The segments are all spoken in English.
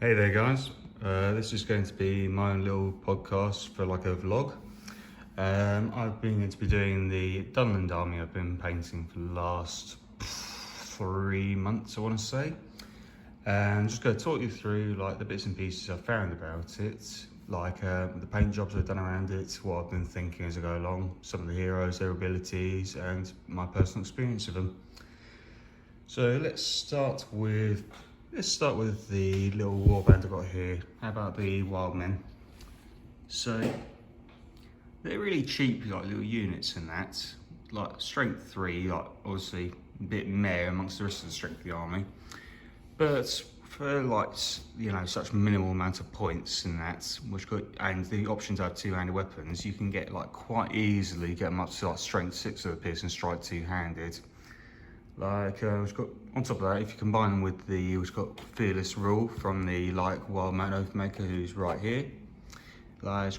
Hey there guys, this is going to be my own little podcast for like a vlog. I've been going to be doing the Dunland army. I've been painting for the last 3 months, I want to say. And I'm just going to talk you through like the bits and pieces I've found about it, like the paint jobs I've done around it, what I've been thinking as I go along, some of the heroes, their abilities, and my personal experience of them. So let's start with the little warband I've got here. How about the wild men? So they're really cheap, like little units and that. Like strength 3, like obviously a bit meh amongst the rest of the strength of the army. But for like, you know, such minimal amount of points and that, and the option to have two-handed weapons, you can get like quite easily get them up to like strength 6 of the pierce and strike two-handed. Like, we've got, on top of that, if you combine them with we've got Fearless Rule from the, like, Wild Man Oathmaker, who's right here. Like,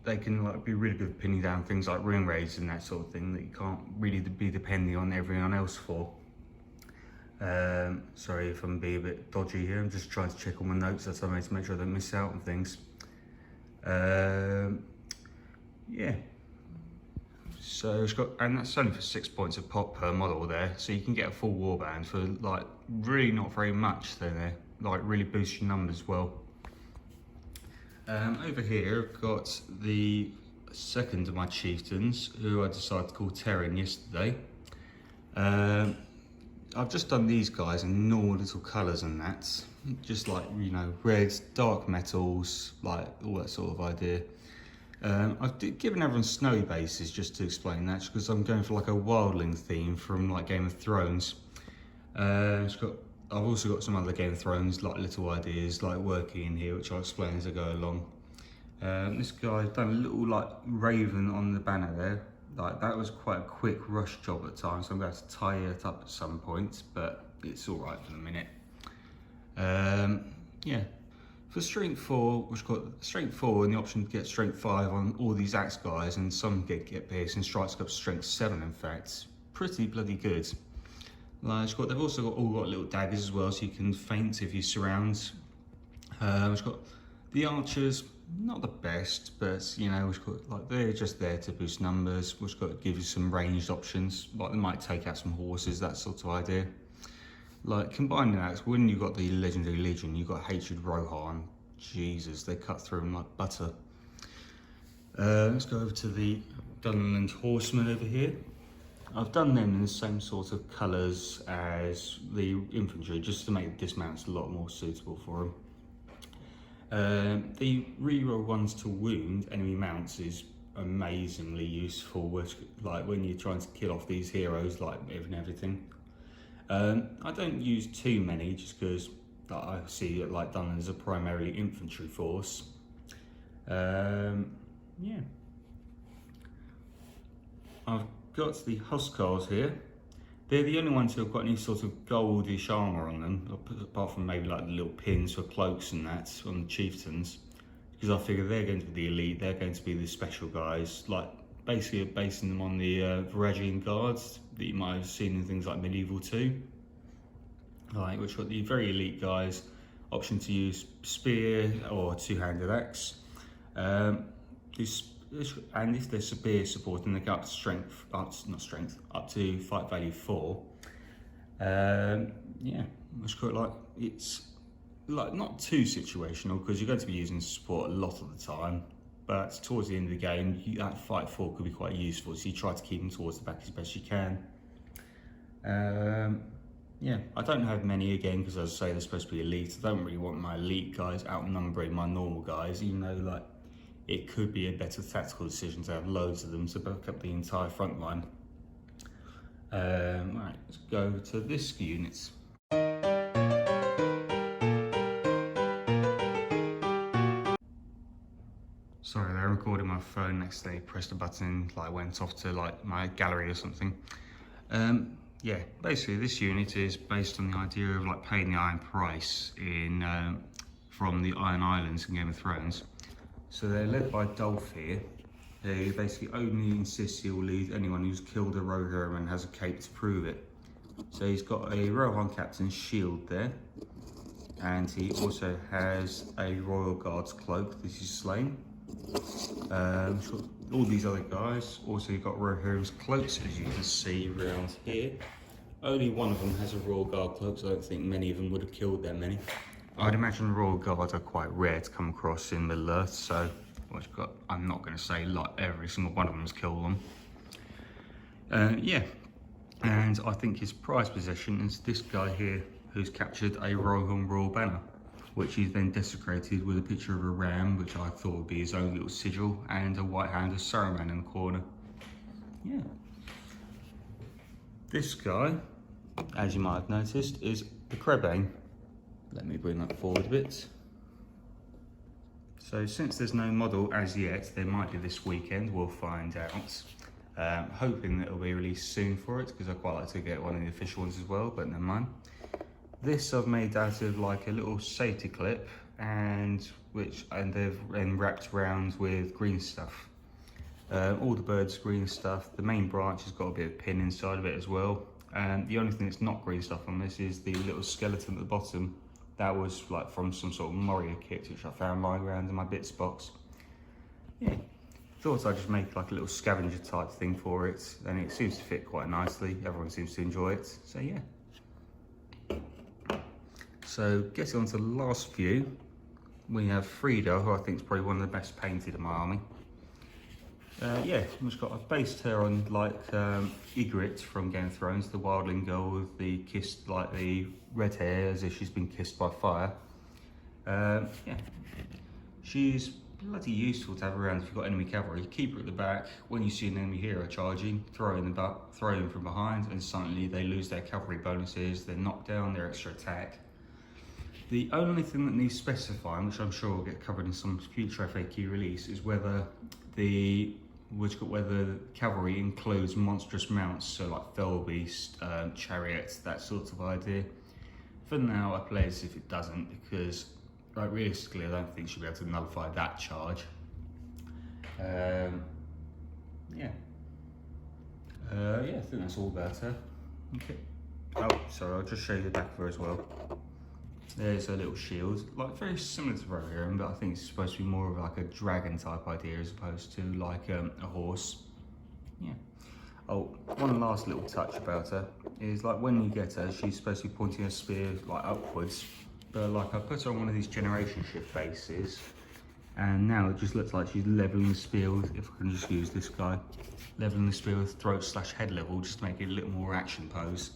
they can, like, be really good at pinning down things like ring raids and that sort of thing that you can't really be depending on everyone else for. Sorry if I'm being a bit dodgy here, I'm just trying to check all my notes as I made to make sure I don't miss out on things. Yeah. So it's got, and that's only for 6 points of pop per model there. So you can get a full warband for like really not very much there. Like really boost your numbers well. Over here I've got the second of my chieftains, who I decided to call Terran yesterday. I've just done these guys in normal little colours and that. Just like, you know, reds, dark metals, like all that sort of idea. I've given everyone snowy bases just to explain that, because I'm going for like a wildling theme from like Game of Thrones. I've also got some other Game of Thrones like little ideas like working in here, which I'll explain as I go along. This guy's done a little like raven on the banner there. Like that was quite a quick rush job at times, so I'm going to have to tie it up at some point, but it's all right for the minute. Yeah. For strength 4, which got strength 4 and the option to get strength 5 on all these axe guys, and some get pierce and strikes up to strength 7 in fact. Pretty bloody good. Like, they've also all got little daggers as well, so you can feint if you surround. It's got the archers, not the best, but you know, like they're just there to boost numbers, which got to give you some ranged options, like they might take out some horses, that sort of idea. Like combining that, when you've got the Legendary Legion, you've got Hatred Rohan. Jesus, they cut through them like butter. Let's go over to the Dunland Horsemen over here. I've done them in the same sort of colours as the infantry, just to make the dismounts a lot more suitable for them. The reroll ones to wound enemy mounts is amazingly useful, like when you're trying to kill off these heroes, like everything. I don't use too many just because I see it like Dunland as a primarily infantry force. Yeah. I've got the Huskars here. They're the only ones who have got any sort of goldish armour on them, apart from maybe like the little pins for cloaks and that on the chieftains. Because I figure they're going to be the elite, they're going to be the special guys, like basically basing them on the Varagian guards that you might have seen in things like Medieval 2. Like, which got the very elite guys, option to use spear or two-handed axe. And if they're spear supporting, they go up to strength, up to fight value 4. Yeah, which quite like, it's like not too situational because you're going to be using support a lot of the time. But towards the end of the game, that fight 4 could be quite useful, so you try to keep them towards the back as best you can. Yeah, I don't have many again because, as I say, they're supposed to be elite. I don't really want my elite guys outnumbering my normal guys, even though like it could be a better tactical decision to have loads of them to back up the entire front line. Right, let's go to this unit. Sorry, I recorded my phone next day, pressed a button, like went off to like my gallery or something. Yeah, basically this unit is based on the idea of like paying the iron price in from the Iron Islands in Game of Thrones. So they're led by Dolph here. They basically only insist he'll lead anyone who's killed a Rohirrim and has a cape to prove it. So he's got a Rohan captain's shield there. and he also has a Royal Guards cloak. This is Slain. So all these other guys also got Rohirrim's cloaks, as you can see around here. Only one of them has a Royal Guard cloak, so I don't think many of them would have killed that many. I'd imagine Royal Guards are quite rare to come across in Middle-earth, so I'm not going to say like every single one of them has killed them. Yeah, and I think his prized possession is this guy here, who's captured a Royal Banner, which he's then desecrated with a picture of a ram, which I thought would be his own little sigil, and a white hand of Saruman in the corner. Yeah. This guy, as you might have noticed, is the Crebain. Let me bring that forward a bit. So since there's no model as yet, there might be this weekend, we'll find out. Hoping that it'll be released soon for it, because I quite like to get one of the official ones as well, but never mind. This I've made out of like a little safety clip, and they've wrapped around with green stuff. All the birds green stuff. The main branch has got a bit of pin inside of it as well. And the only thing that's not green stuff on this is the little skeleton at the bottom. That was like from some sort of Moria kit, which I found lying around in my bits box. Yeah, thought I'd just make like a little scavenger type thing for it, and it seems to fit quite nicely. Everyone seems to enjoy it, so yeah. So getting on to the last few, we have Frida, who I think is probably one of the best painted in my army. Yeah, we've got a based her on like Ygritte from Game of Thrones, the wildling girl with the kissed, like the red hair as if she's been kissed by fire. Yeah, she's bloody useful to have around if you've got enemy cavalry. Keep her at the back. When you see an enemy hero charging, throw in from behind, and suddenly they lose their cavalry bonuses, their knockdown, their extra attack. The only thing that needs specifying, which I'm sure will get covered in some future FAQ release, is whether the cavalry includes monstrous mounts, so like Fellbeast, chariots, that sort of idea. For now, I play as if it doesn't, because like realistically, I don't think she'll be able to nullify that charge. Yeah. Yeah, I think that's all about her. Okay. Oh, sorry, I'll just show you the back of her as well. There's a little shield, like very similar to Rohirrim, but I think it's supposed to be more of like a dragon type idea as opposed to like a horse. Yeah. Oh, one last little touch about her is like when you get her, she's supposed to be pointing her spear like upwards, but like I put her on one of these generation shift bases, and now it just looks like she's leveling the spear with, if I can just use this guy, leveling the spear with throat/head level, just to make it a little more action pose.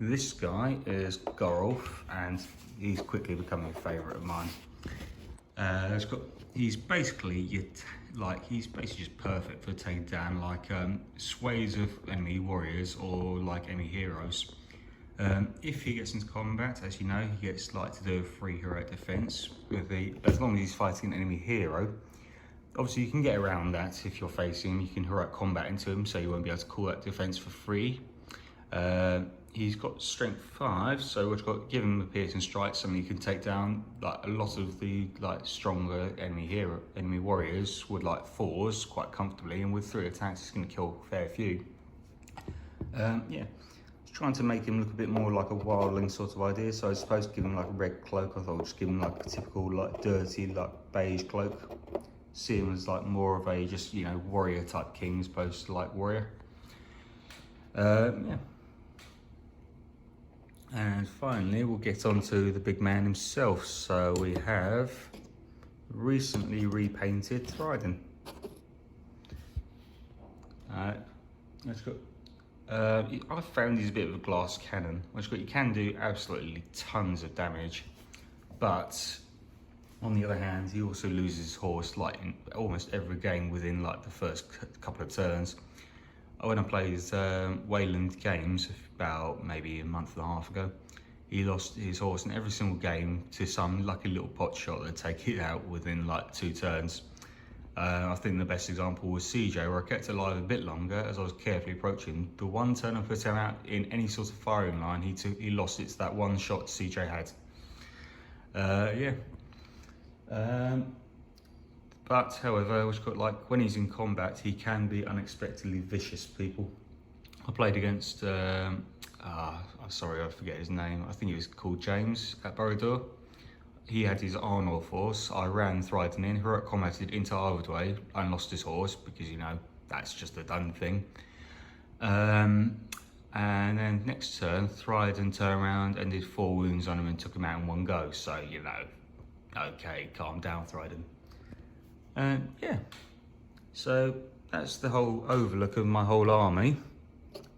This guy is Gorolf, and he's quickly becoming a favourite of mine. He's basically just perfect for taking down like sways of enemy warriors or like enemy heroes. If he gets into combat, as you know, he gets like to do a free heroic defense as long as he's fighting an enemy hero. Obviously, you can get around that if you're facing him. You can heroic combat into him, so you won't be able to call that defense for free. He's got strength 5, so we've got to give him a piercing strike, something he can take down like a lot of the like stronger enemy warriors with like 4s quite comfortably, and with 3 attacks he's going to kill a fair few. Yeah, trying to make him look a bit more like a wildling sort of idea, so I suppose give him like a red cloak. I thought I'd just give him like a typical like dirty like beige cloak. See him as like more of a just, you know, warrior type king as opposed to like warrior. Yeah. And finally, we'll get on to the big man himself. So we have recently repainted Trident. I found he's a bit of a glass cannon. You can do absolutely tons of damage, but on the other hand, he also loses his horse like in almost every game within like the first couple of turns. When I played Wayland Games about maybe a month and a half ago, he lost his horse in every single game to some lucky little pot shot that'd take it out within like 2 turns. I think the best example was CJ, where I kept it alive a bit longer as I was carefully approaching. The one turn I put him out in any sort of firing line, he lost it to that one shot CJ had. Yeah. But however, when he's in combat, he can be unexpectedly vicious, people. I played against I'm sorry, I forget his name. I think he was called James at Borodore. He had his Arnor force. I ran Thryden in, heroic combated into Arwoodway and lost his horse because, you know, that's just a done thing. And then next turn, Thryden turned around and did 4 wounds on him and took him out in one go. So, you know, okay, calm down, Thryden. And yeah, so that's the whole overlook of my whole army.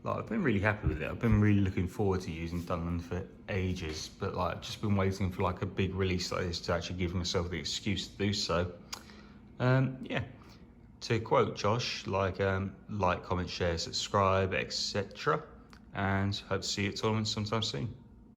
Like, I've been really happy with it. I've been really looking forward to using Dunland for ages, but like, I've just been waiting for like a big release like this to actually give myself the excuse to do so. Yeah. To quote Josh, like, comment, share, subscribe, etc. And hope to see you at tournaments sometime soon.